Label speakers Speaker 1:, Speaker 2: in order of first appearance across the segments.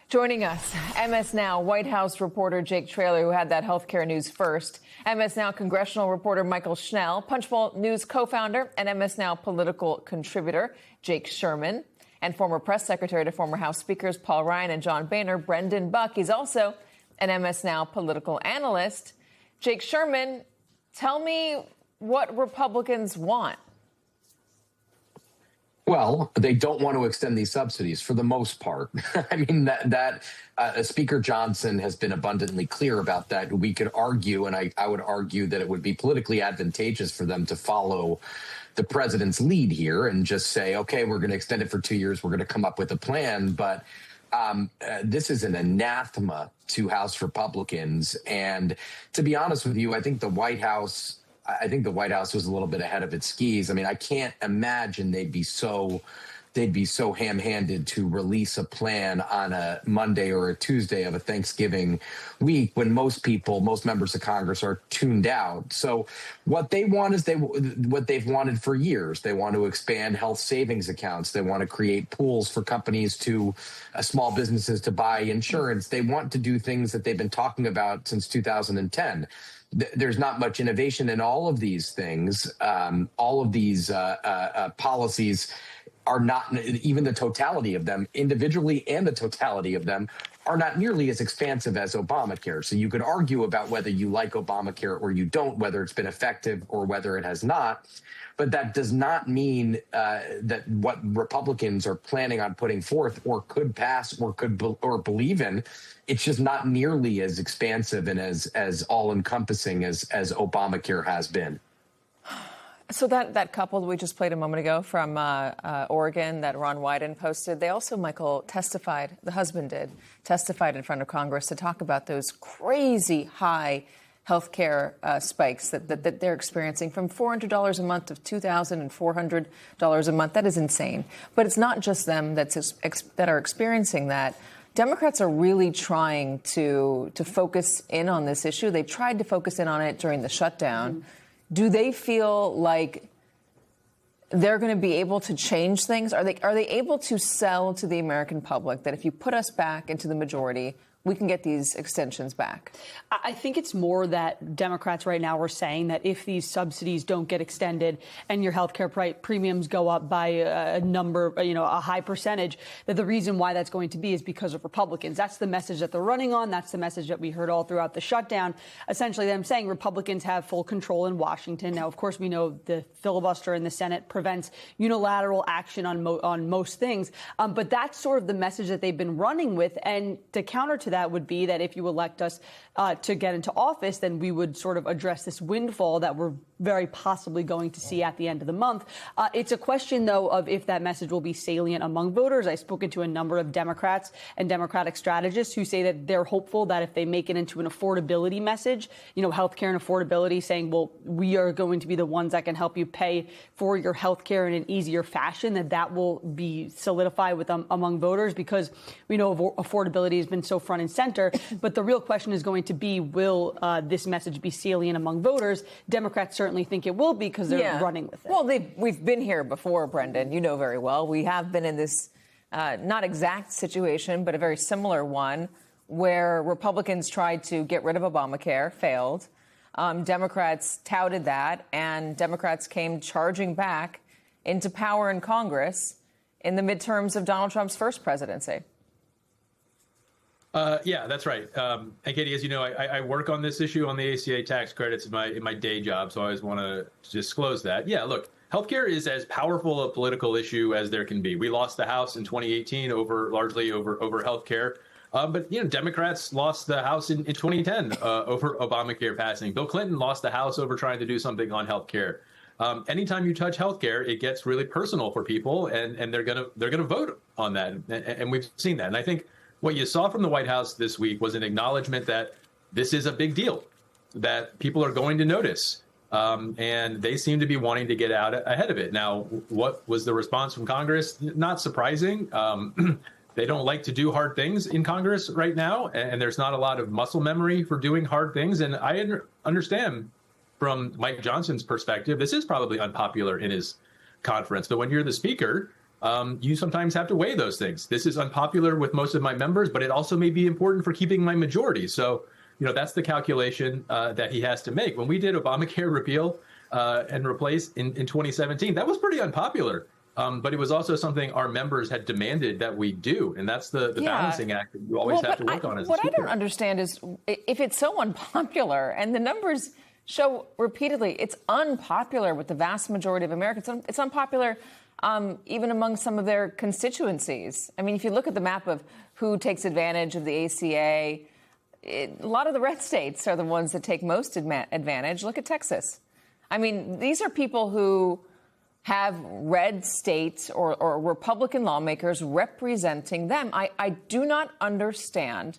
Speaker 1: Joining us, MS Now White House reporter Jake Traylor, who had that healthcare news first. MS Now congressional reporter Michael Schnell, Punchbowl News co-founder and MS Now political contributor Jake Sherman, and former press secretary to former House Speakers Paul Ryan and John Boehner, Brendan Buck. He's also an MS Now political analyst. Jake Sherman, tell me what Republicans want.
Speaker 2: Well, they don't want to extend these subsidies for the most part. I mean, Speaker Johnson has been abundantly clear about that. We could argue, and I would argue that it would be politically advantageous for them to follow the president's lead here and just say, okay, we're going to extend it for 2 years. We're going to come up with a plan. But this is an anathema to House Republicans. And to be honest with you, I think the White House was a little bit ahead of its skis. I mean, I can't imagine they'd be so ham-handed to release a plan on a Monday or a Tuesday of a Thanksgiving week when most members of Congress are tuned out. So what they want is what they've wanted for years. They want to expand health savings accounts. They want to create pools for companies small businesses to buy insurance. They want to do things that they've been talking about since 2010. There's not much innovation in all of these things. All of these policies are not, even the totality of them individually and the totality of them are not nearly as expansive as Obamacare. So you could argue about whether you like Obamacare or you don't, whether it's been effective or whether it has not. But that does not mean that what Republicans are planning on putting forth or could pass or believe in, it's just not nearly as expansive and as all-encompassing as Obamacare has been.
Speaker 1: So that couple that we just played a moment ago from Oregon that Ron Wyden posted, they also, Michael, the husband testified in front of Congress to talk about those crazy high healthcare spikes that they're experiencing, from $400 a month to $2,400 a month. That is insane. But it's not just them that are experiencing that. Democrats are really trying to focus in on this issue. They tried to focus in on it during the shutdown. Mm-hmm. Do they feel like they're going to be able to change things? Are they able to sell to the American public that if you put us back into the majority, we can get these extensions back?
Speaker 3: I think it's more that Democrats right now are saying that if these subsidies don't get extended and your health care premiums go up by a high percentage, that the reason why that's going to be is because of Republicans. That's the message that they're running on. That's the message that we heard all throughout the shutdown. Essentially them saying Republicans have full control in Washington. Now, of course, we know the filibuster in the Senate prevents unilateral action on most things. But that's sort of the message that they've been running with. And to counter to that would be that if you elect us to get into office, then we would sort of address this windfall that we're very possibly going to see at the end of the month. It's a question, though, of if that message will be salient among voters. I've spoken to a number of Democrats and Democratic strategists who say that they're hopeful that if they make it into an affordability message, healthcare and affordability, saying, well, we are going to be the ones that can help you pay for your healthcare in an easier fashion, that will be solidified with among voters, because we know affordability has been so front and center. But the real question is going to be, will this message be salient among voters? Democrats certainly think it will be because they're running with it.
Speaker 1: Well, we've been here before, Brendan. You know very well. We have been in this not exact situation, but a very similar one where Republicans tried to get rid of Obamacare, failed. Democrats touted that, and Democrats came charging back into power in Congress in the midterms of Donald Trump's first presidency.
Speaker 4: Yeah, that's right. And Katie, as you know, I work on this issue on the ACA tax credits in my day job, so I always want to disclose that. Yeah, look, healthcare is as powerful a political issue as there can be. We lost the House in 2018 largely over healthcare. But, Democrats lost the House in 2010 over Obamacare passing. Bill Clinton lost the House over trying to do something on healthcare. Anytime you touch healthcare, it gets really personal for people, and they're gonna vote on that. And we've seen that. And I think what you saw from the White House this week was an acknowledgement that this is a big deal, that people are going to notice. And they seem to be wanting to get out ahead of it. Now, what was the response from Congress? Not surprising. They don't like to do hard things in Congress right now, and there's not a lot of muscle memory for doing hard things. And I understand from Mike Johnson's perspective, this is probably unpopular in his conference. But when you're the speaker, you sometimes have to weigh those things. This is unpopular with most of my members, but it also may be important for keeping my majority. So, that's the calculation that he has to make. When we did Obamacare repeal and replace in 2017, that was pretty unpopular. But it was also something our members had demanded that we do. And that's the balancing act that you always have to work on as a speaker.
Speaker 1: What I don't understand is if it's so unpopular, and the numbers show repeatedly it's unpopular with the vast majority of Americans. It's unpopular even among some of their constituencies. I mean, if you look at the map of who takes advantage of the ACA, a lot of the red states are the ones that take most advantage. Look at Texas. I mean, these are people who have red states or Republican lawmakers representing them. I do not understand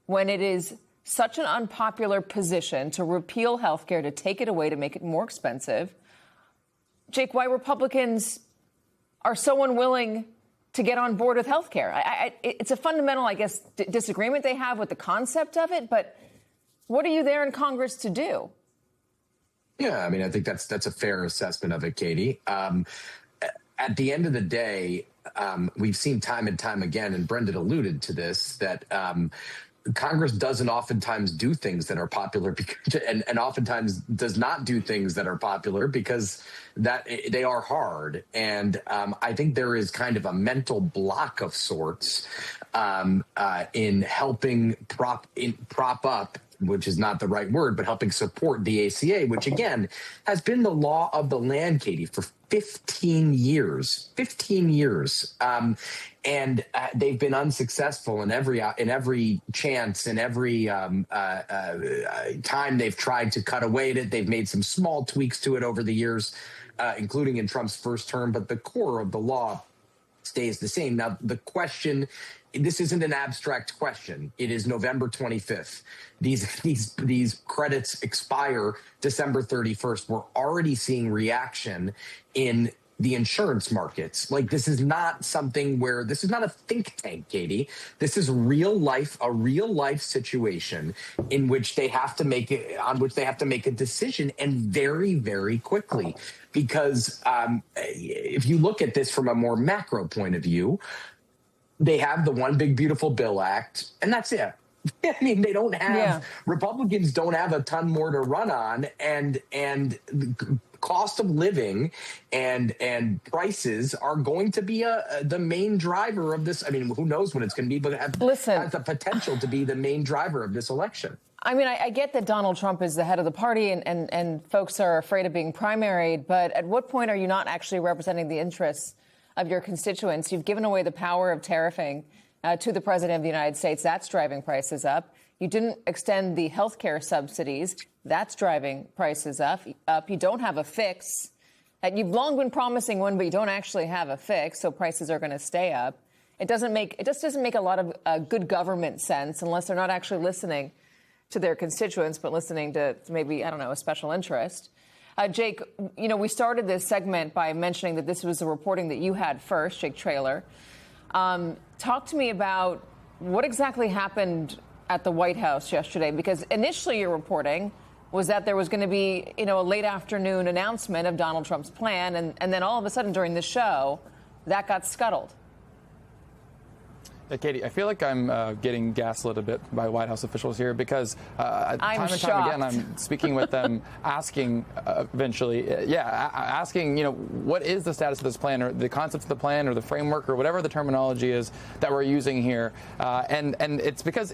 Speaker 1: when it is such an unpopular position to repeal health care, to take it away, to make it more expensive. Jake, why Republicans are so unwilling to get on board with health care. It's a fundamental, I guess, disagreement they have with the concept of it. But what are you there in Congress to do?
Speaker 2: Yeah, I mean, I think that's a fair assessment of it, Katie. At the end of the day, we've seen time and time again, and Brendan alluded to this, that Congress doesn't oftentimes do things that are popular and oftentimes does not do things that are popular because that they are hard. And I think there is kind of a mental block of sorts in helping prop up, which is not the right word, but helping support the ACA, which again has been the law of the land, Katie, for 15 years. 15 years. And they've been unsuccessful in every chance, in every time they've tried to cut away at it. They've made some small tweaks to it over the years, including in Trump's first term. But the core of the law stays the same. Now, the question, this isn't an abstract question. It is November 25th. These credits expire December 31st. We're already seeing reaction in the insurance markets. Like, this is not something where this is not a think tank, Katie. This is a real life situation in which they have to make a decision, and very, very quickly. Because if you look at this from a more macro point of view, they have the One Big Beautiful Bill Act, and that's it. I mean, they don't have Republicans don't have a ton more to run on, and cost of living and prices are going to be the main driver of this. I mean, who knows when it's going to be, but it has the potential to be the main driver of this election.
Speaker 1: I mean, I get that Donald Trump is the head of the party and folks are afraid of being primaried, but at what point are you not actually representing the interests of your constituents? You've given away the power of tariffing to the president of the United States. That's driving prices up. You didn't extend the health care subsidies. That's driving prices up. You don't have a fix. You've long been promising one, but you don't actually have a fix, so prices are going to stay up. It just doesn't make a lot of good government sense unless they're not actually listening to their constituents, but listening to maybe, I don't know, a special interest. Jake, we started this segment by mentioning that this was the reporting that you had first, Jake Traylor. Talk to me about what exactly happened at the White House yesterday, because initially your reporting was that there was going to be, a late afternoon announcement of Donald Trump's plan, and then all of a sudden during the show, that got scuttled.
Speaker 5: Katie, I feel like I'm getting gaslit a bit by White House officials here because time and time again I'm speaking with them, asking asking, what is the status of this plan, or the concept of the plan, or the framework, or whatever the terminology is that we're using here, and it's because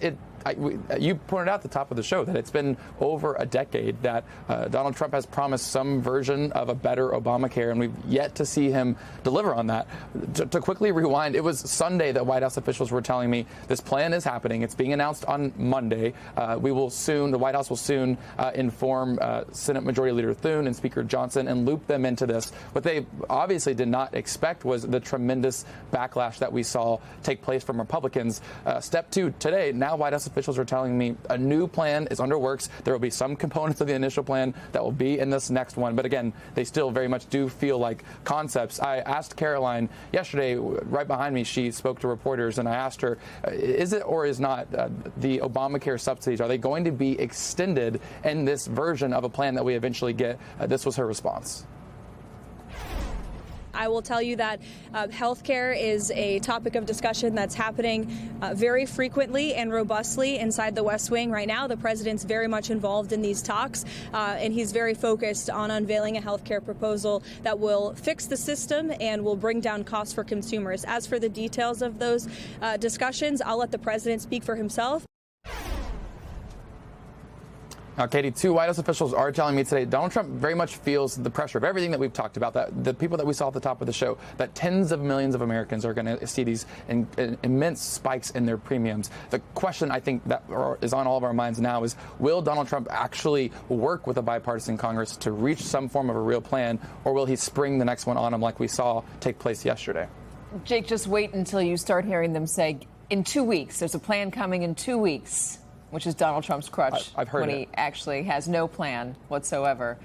Speaker 5: you pointed out at the top of the show that it's been over a decade that Donald Trump has promised some version of a better Obamacare, and we've yet to see him deliver on that. To quickly rewind, it was Sunday that White House officials were telling me this plan is happening. It's being announced on Monday. The White House will soon inform Senate Majority Leader Thune and Speaker Johnson and loop them into this. What they obviously did not expect was the tremendous backlash that we saw take place from Republicans. Step two, today, now White House officials are telling me a new plan is under works. There will be some components of the initial plan that will be in this next one. But again, they still very much do feel like concepts. I asked Caroline yesterday, right behind me, she spoke to reporters, and I asked her, is it or is not the Obamacare subsidies, are they going to be extended in this version of a plan that we eventually get? This was her response.
Speaker 6: I will tell you that healthcare is a topic of discussion that's happening very frequently and robustly inside the West Wing right now. The president's very much involved in these talks, and he's very focused on unveiling a healthcare proposal that will fix the system and will bring down costs for consumers. As for the details of those discussions, I'll let the president speak for himself.
Speaker 5: Now, Katie, two White House officials are telling me today Donald Trump very much feels the pressure of everything that we've talked about, that the people that we saw at the top of the show, that tens of millions of Americans are going to see these immense spikes in their premiums. The question I think that is on all of our minds now is, will Donald Trump actually work with a bipartisan Congress to reach some form of a real plan, or will he spring the next one on him like we saw take place yesterday?
Speaker 1: Jake, just wait until you start hearing them say, in 2 weeks, there's a plan coming in 2 weeks. Which is Donald Trump's crutch
Speaker 5: I've heard
Speaker 1: when
Speaker 5: it.
Speaker 1: he actually has no plan whatsoever.